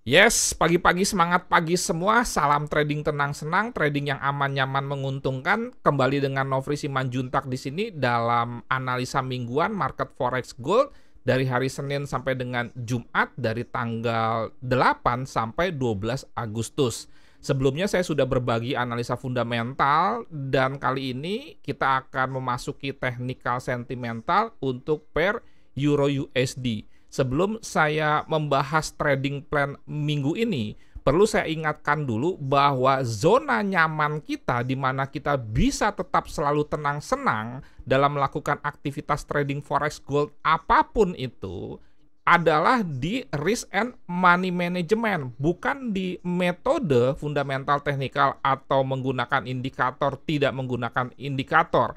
Yes, pagi-pagi semangat pagi semua. Salam trading tenang senang, trading yang aman nyaman menguntungkan. Kembali dengan Nofri Simanjuntak di sini dalam analisa mingguan market forex gold dari hari Senin sampai dengan Jumat dari tanggal 8 sampai 12 Agustus. Sebelumnya saya sudah berbagi analisa fundamental dan kali ini kita akan memasuki technical sentimental untuk pair Euro USD. Sebelum saya membahas trading plan minggu ini, perlu saya ingatkan dulu bahwa zona nyaman kita di mana kita bisa tetap selalu tenang senang dalam melakukan aktivitas trading forex gold apapun itu adalah di risk and money management, bukan di metode fundamental teknikal atau menggunakan indikator, tidak menggunakan indikator.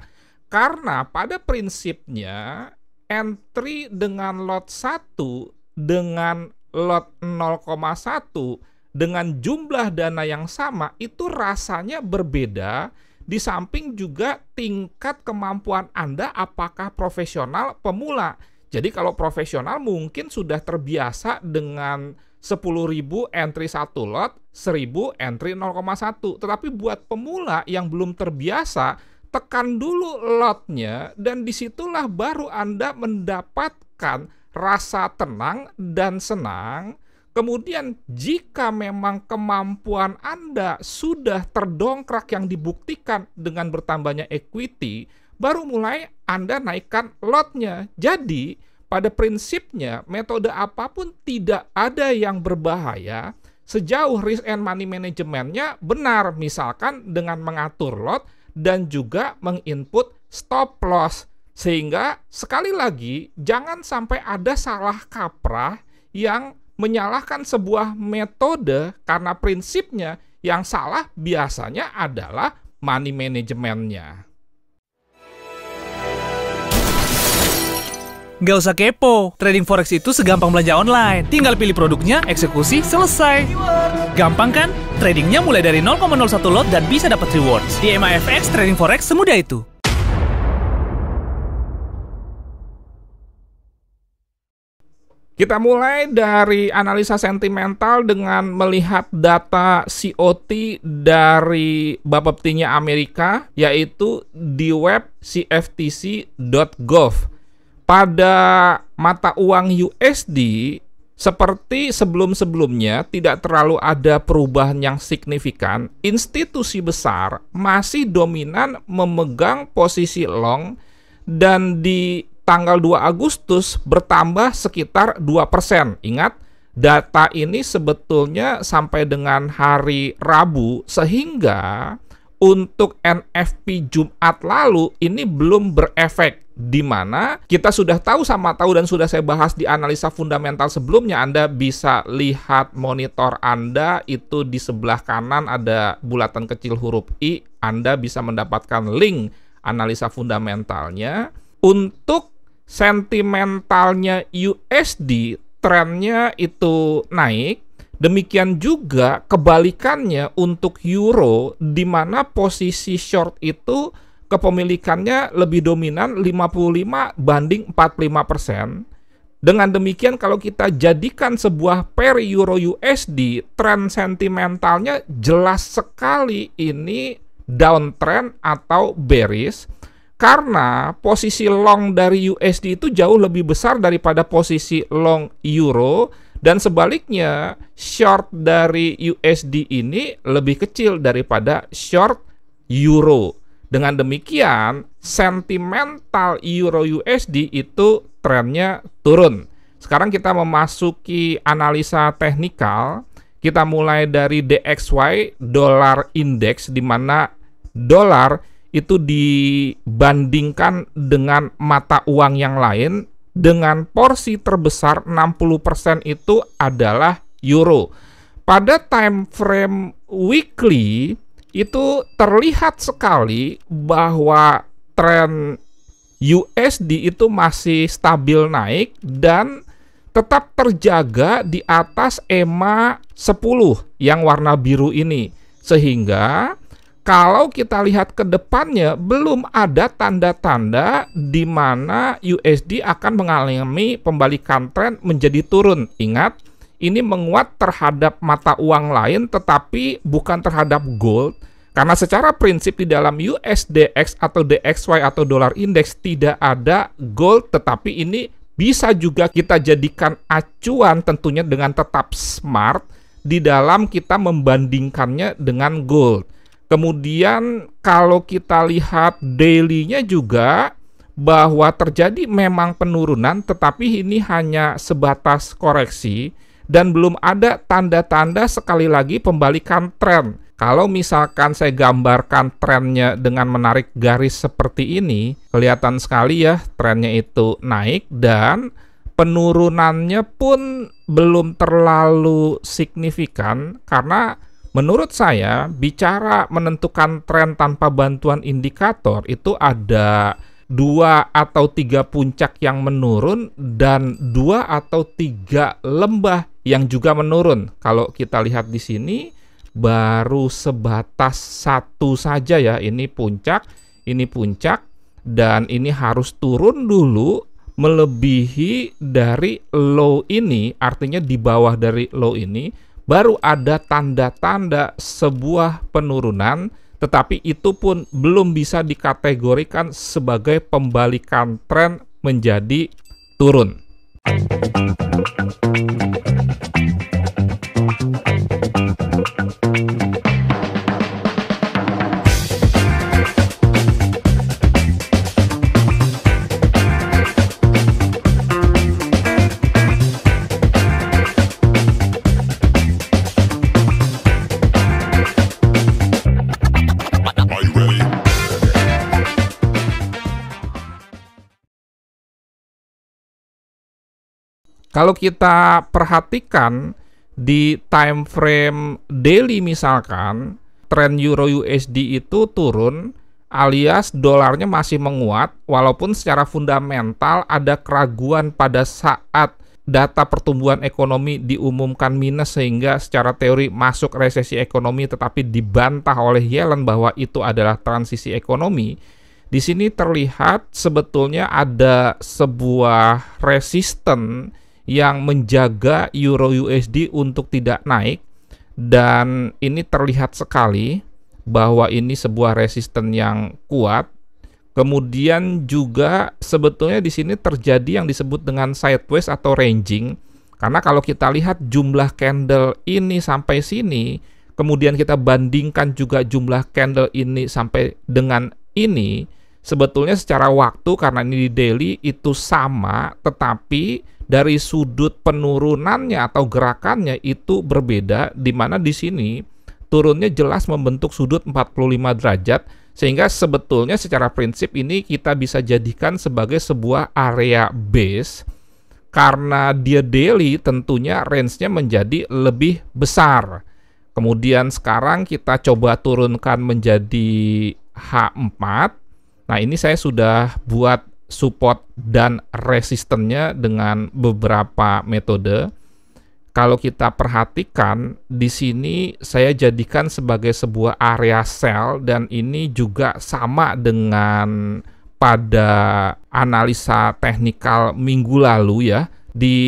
Karena pada prinsipnya entry dengan lot 1 dengan lot 0,1 dengan jumlah dana yang sama itu rasanya berbeda, di samping juga tingkat kemampuan Anda apakah profesional pemula. Jadi kalau profesional mungkin sudah terbiasa dengan 10.000 entry 1 lot, 1.000 entry 0,1. Tetapi buat pemula yang belum terbiasa, tekan dulu lotnya dan disitulah baru Anda mendapatkan rasa tenang dan senang. Kemudian jika memang kemampuan Anda sudah terdongkrak yang dibuktikan dengan bertambahnya equity, baru mulai Anda naikkan lotnya. Jadi pada prinsipnya metode apapun tidak ada yang berbahaya sejauh risk and money managementnya benar, misalkan dengan mengatur lot dan juga menginput stop loss. Sehingga sekali lagi jangan sampai ada salah kaprah yang menyalahkan sebuah metode karena prinsipnya yang salah biasanya adalah money managementnya. Nggak usah kepo, trading forex itu segampang belanja online. Tinggal pilih produknya, eksekusi, selesai. Gampang kan? Tradingnya mulai dari 0,01 lot dan bisa dapat rewards. Di MAFX, trading forex semudah itu. Kita mulai dari analisa sentimental dengan melihat data COT dari Bapeptinya Amerika, yaitu di web cftc.gov. Pada mata uang USD, seperti sebelum-sebelumnya tidak terlalu ada perubahan yang signifikan. Institusi besar masih dominan memegang posisi long dan di tanggal 2 Agustus bertambah sekitar 2%. Ingat, data ini sebetulnya sampai dengan hari Rabu, sehingga untuk NFP Jumat lalu ini belum berefek, di mana kita sudah tahu dan sudah saya bahas di analisa fundamental sebelumnya. Anda bisa lihat monitor Anda itu di sebelah kanan ada bulatan kecil huruf I. Anda bisa mendapatkan link analisa fundamentalnya. Untuk sentimentalnya USD, trennya itu naik. Demikian juga kebalikannya untuk euro, di mana posisi short itu kepemilikannya lebih dominan 55 banding 45%. Dengan demikian kalau kita jadikan sebuah pair euro USD, tren sentimentalnya jelas sekali ini downtrend atau bearish. Karena posisi long dari USD itu jauh lebih besar daripada posisi long euro, dan sebaliknya short dari USD ini lebih kecil daripada short euro. Dengan demikian sentimental euro USD itu trennya turun. Sekarang kita memasuki analisa teknikal. Kita mulai dari DXY, dollar index, di mana dolar itu dibandingkan dengan mata uang yang lain dengan porsi terbesar 60% itu adalah euro. Pada time frame weekly itu terlihat sekali bahwa tren USD itu masih stabil naik dan tetap terjaga di atas EMA 10 yang warna biru ini. Sehingga kalau kita lihat ke depannya, belum ada tanda-tanda di mana USD akan mengalami pembalikan tren menjadi turun. Ingat, ini menguat terhadap mata uang lain tetapi bukan terhadap gold. Karena secara prinsip di dalam USDX atau DXY atau dolar indeks tidak ada gold, tetapi ini bisa juga kita jadikan acuan tentunya dengan tetap smart di dalam kita membandingkannya dengan gold. Kemudian kalau kita lihat daily-nya juga bahwa terjadi memang penurunan, tetapi ini hanya sebatas koreksi dan belum ada tanda-tanda sekali lagi pembalikan tren. Kalau misalkan saya gambarkan trennya dengan menarik garis seperti ini, kelihatan sekali ya trennya itu naik dan penurunannya pun belum terlalu signifikan karena menurut saya bicara menentukan tren tanpa bantuan indikator itu ada 2 atau 3 puncak yang menurun dan 2 atau 3 lembah yang juga menurun. Kalau kita lihat di sini baru sebatas 1 saja ya, ini puncak, dan ini harus turun dulu melebihi dari low ini, artinya di bawah dari low ini, baru ada tanda-tanda sebuah penurunan, tetapi itu pun belum bisa dikategorikan sebagai pembalikan tren menjadi turun. Kalau kita perhatikan di time frame daily misalkan, tren Euro USD itu turun alias dolarnya masih menguat walaupun secara fundamental ada keraguan pada saat data pertumbuhan ekonomi diumumkan minus sehingga secara teori masuk resesi ekonomi, tetapi dibantah oleh Yellen bahwa itu adalah transisi ekonomi. Di sini terlihat sebetulnya ada sebuah resisten yang menjaga Euro USD untuk tidak naik, dan ini terlihat sekali bahwa ini sebuah resisten yang kuat. Kemudian juga sebetulnya di sini terjadi yang disebut dengan sideways atau ranging, karena kalau kita lihat jumlah candle ini sampai sini, kemudian kita bandingkan juga jumlah candle ini sampai dengan ini, sebetulnya secara waktu karena ini di daily itu sama, tetapi dari sudut penurunannya atau gerakannya itu berbeda, di mana di sini turunnya jelas membentuk sudut 45 derajat, sehingga sebetulnya secara prinsip ini kita bisa jadikan sebagai sebuah area base. Karena dia daily tentunya range-nya menjadi lebih besar. Kemudian sekarang kita coba turunkan menjadi H4. Nah, ini saya sudah buat support dan resistennya dengan beberapa metode. Kalau kita perhatikan di sini saya jadikan sebagai sebuah area sell, dan ini juga sama dengan pada analisa teknikal minggu lalu ya. Di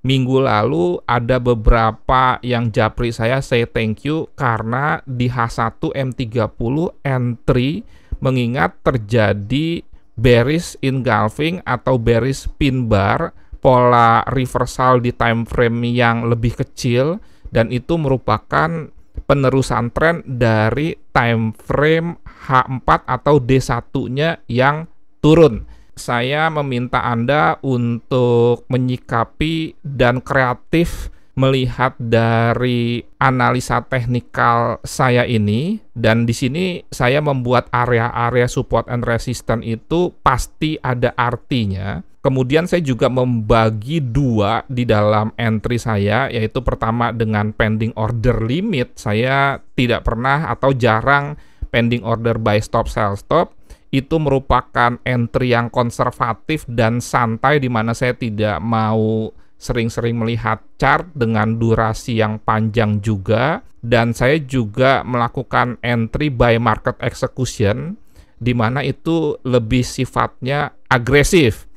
minggu lalu ada beberapa yang japri saya say thank you karena di H1 M30 entry mengingat terjadi bearish engulfing atau bearish pin bar, pola reversal di time frame yang lebih kecil, dan itu merupakan penerusan tren dari time frame H4 atau D1-nya yang turun. Saya meminta Anda untuk menyikapi dan kreatif melihat dari analisa teknikal saya ini, dan di sini saya membuat area-area support and resistance itu pasti ada artinya. Kemudian saya juga membagi 2 di dalam entry saya, yaitu pertama dengan pending order limit. Saya tidak pernah atau jarang pending order buy stop sell stop. Itu merupakan entry yang konservatif dan santai, di mana saya tidak mau sering-sering melihat chart dengan durasi yang panjang juga, dan saya juga melakukan entry by market execution, di mana itu lebih sifatnya agresif.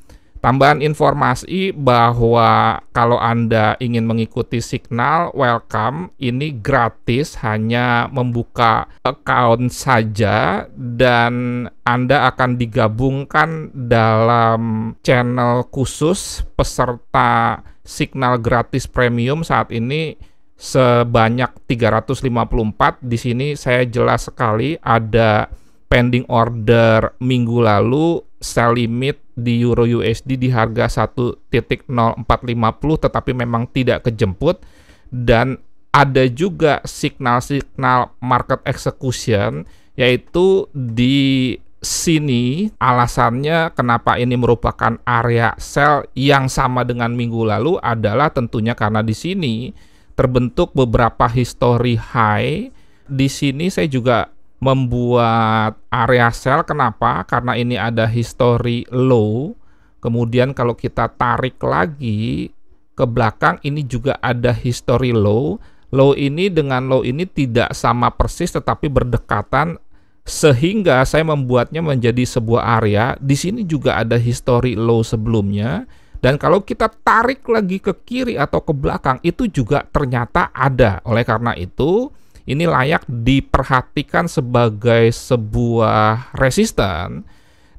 Tambahan informasi bahwa kalau Anda ingin mengikuti Signal, welcome. Ini gratis, hanya membuka account saja dan Anda akan digabungkan dalam channel khusus peserta Signal gratis premium saat ini sebanyak 354. Di sini saya jelas sekali ada pending order minggu lalu, sell limit di Euro USD di harga 1.0450 tetapi memang tidak kejemput, dan ada juga signal-signal market execution, yaitu di sini alasannya kenapa ini merupakan area sell yang sama dengan minggu lalu adalah tentunya karena di sini terbentuk beberapa history high. Di sini saya juga membuat area sell. Kenapa? Karena ini ada history low. Kemudian kalau kita tarik lagi ke belakang, ini juga ada history low. Low ini dengan low ini tidak sama persis tetapi berdekatan, sehingga saya membuatnya menjadi sebuah area. Di sini juga ada history low sebelumnya. Dan kalau kita tarik lagi ke kiri atau ke belakang, itu juga ternyata ada. Oleh karena itu, ini layak diperhatikan sebagai sebuah resisten.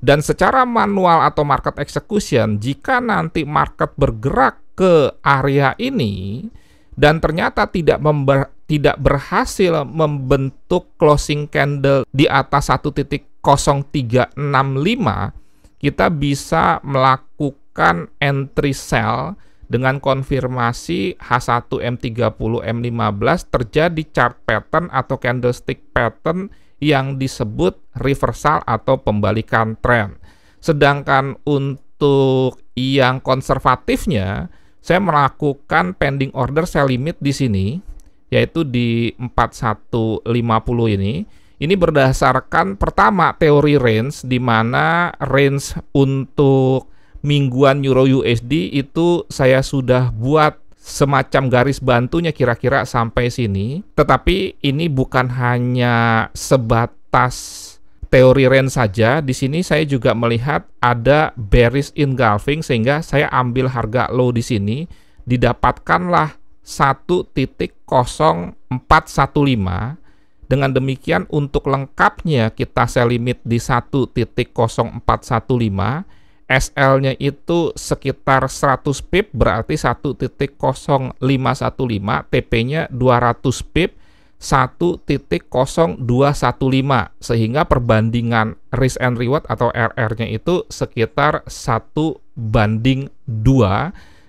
Dan secara manual atau market execution, jika nanti market bergerak ke area ini dan ternyata tidak berhasil membentuk closing candle di atas 1.0365, kita bisa melakukan entry sell dengan konfirmasi H1M30 M15 terjadi chart pattern atau candlestick pattern yang disebut reversal atau pembalikan tren. Sedangkan untuk yang konservatifnya, saya melakukan pending order sell limit di sini, yaitu di 4150 ini. Ini berdasarkan pertama teori range, di mana range untuk mingguan Euro USD itu saya sudah buat semacam garis bantunya kira-kira sampai sini. Tetapi ini bukan hanya sebatas teori range saja. Di sini saya juga melihat ada bearish engulfing, sehingga saya ambil harga low di sini. Didapatkanlah 1.0415. Dengan demikian untuk lengkapnya kita sell limit di 1.0415. SL-nya itu sekitar 100 pip, berarti 1.0515, TP-nya 200 pip, 1.0215, sehingga perbandingan risk and reward atau RR-nya itu sekitar 1:2,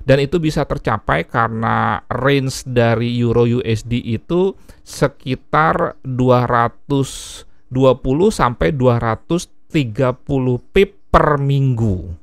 dan itu bisa tercapai karena range dari Euro USD itu sekitar 220 sampai 230 pip per minggu.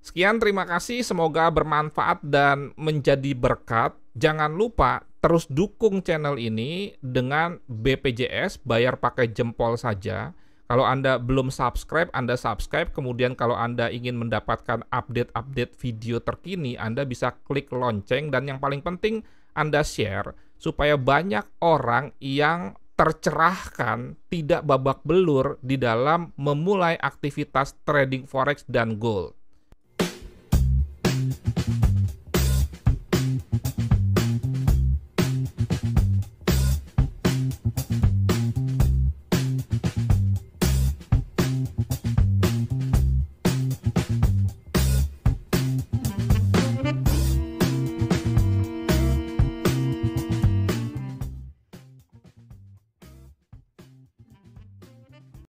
Sekian, terima kasih, semoga bermanfaat dan menjadi berkat. Jangan lupa terus dukung channel ini dengan BPJS, bayar pakai jempol saja. Kalau Anda belum subscribe, Anda subscribe. Kemudian kalau Anda ingin mendapatkan update-update video terkini, Anda bisa klik lonceng. Dan yang paling penting, Anda share supaya banyak orang yang tercerahkan, tidak babak belur di dalam memulai aktivitas trading forex dan gold.